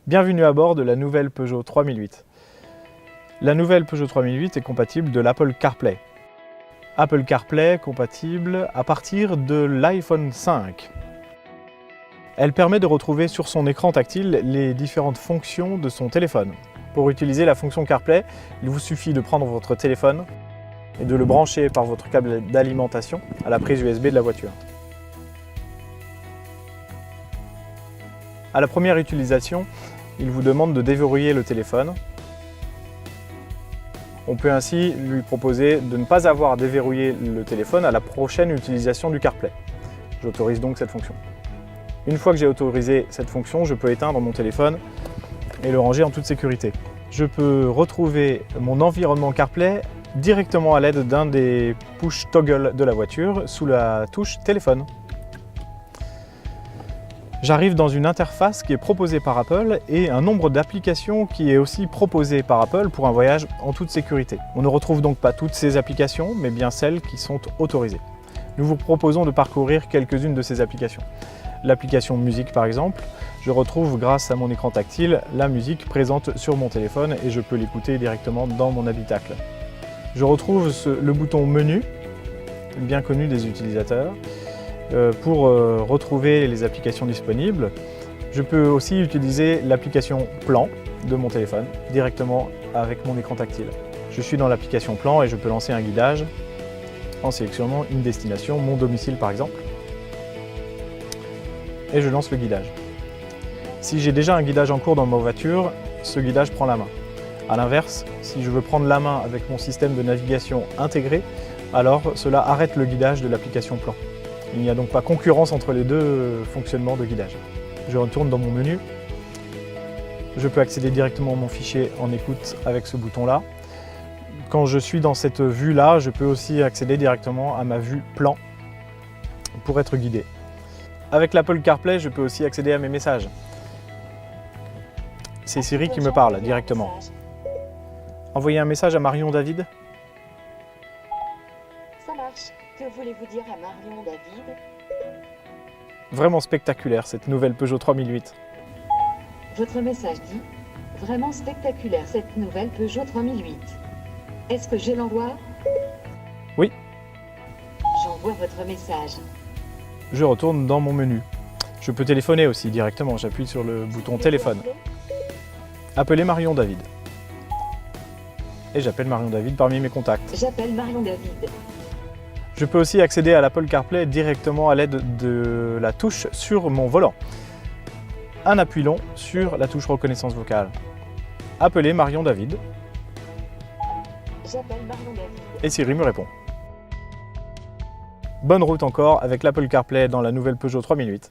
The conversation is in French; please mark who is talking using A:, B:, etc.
A: Bienvenue à bord de la nouvelle Peugeot 3008. La nouvelle Peugeot 3008 est compatible de l'Apple CarPlay. Apple CarPlay compatible à partir de l'iPhone 5. Elle permet de retrouver sur son écran tactile les différentes fonctions de son téléphone. Pour utiliser la fonction CarPlay, il vous suffit de prendre votre téléphone et de le brancher par votre câble d'alimentation à la prise USB de la voiture. À la première utilisation, il vous demande de déverrouiller le téléphone. On peut ainsi lui proposer de ne pas avoir à déverrouiller le téléphone à la prochaine utilisation du CarPlay. J'autorise donc cette fonction. Une fois que j'ai autorisé cette fonction, je peux éteindre mon téléphone et le ranger en toute sécurité. Je peux retrouver mon environnement CarPlay directement à l'aide d'un des push toggle de la voiture sous la touche téléphone. J'arrive dans une interface qui est proposée par Apple et un nombre d'applications qui est aussi proposé par Apple pour un voyage en toute sécurité. On ne retrouve donc pas toutes ces applications, mais bien celles qui sont autorisées. Nous vous proposons de parcourir quelques-unes de ces applications. L'application musique par exemple, je retrouve grâce à mon écran tactile la musique présente sur mon téléphone et je peux l'écouter directement dans mon habitacle. Je retrouve le bouton menu, bien connu des utilisateurs, pour retrouver les applications disponibles. Je peux aussi utiliser l'application plan de mon téléphone directement avec mon écran tactile. Je suis dans l'application plan et je peux lancer un guidage en sélectionnant une destination, mon domicile par exemple. Et je lance le guidage. Si j'ai déjà un guidage en cours dans ma voiture, ce guidage prend la main. A l'inverse, si je veux prendre la main avec mon système de navigation intégré, alors cela arrête le guidage de l'application plan. Il n'y a donc pas concurrence entre les deux fonctionnements de guidage. Je retourne dans mon menu. Je peux accéder directement à mon fichier en écoute avec ce bouton-là. Quand je suis dans cette vue-là, je peux aussi accéder directement à ma vue plan pour être guidé. Avec l'Apple CarPlay, je peux aussi accéder à mes messages. C'est Siri qui me parle directement. Envoyer un message à Marion David.
B: Ça marche. Que voulez-vous dire à Marion David?
A: Vraiment spectaculaire cette nouvelle Peugeot 3008.
B: Votre message dit « Vraiment spectaculaire cette nouvelle Peugeot 3008 ». Est-ce que je l'envoie?
A: Oui.
B: J'envoie votre message.
A: Je retourne dans mon menu. Je peux téléphoner aussi directement, j'appuie sur le bouton téléphone. Appelez Marion David. Et j'appelle Marion David parmi mes contacts.
B: J'appelle Marion David.
A: Je peux aussi accéder à l'Apple CarPlay directement à l'aide de la touche sur mon volant. Un appui long sur la touche reconnaissance vocale. Appelez Marion David.
B: J'appelle Marion David.
A: Et Siri me répond. Bonne route encore avec l'Apple CarPlay dans la nouvelle Peugeot 3008.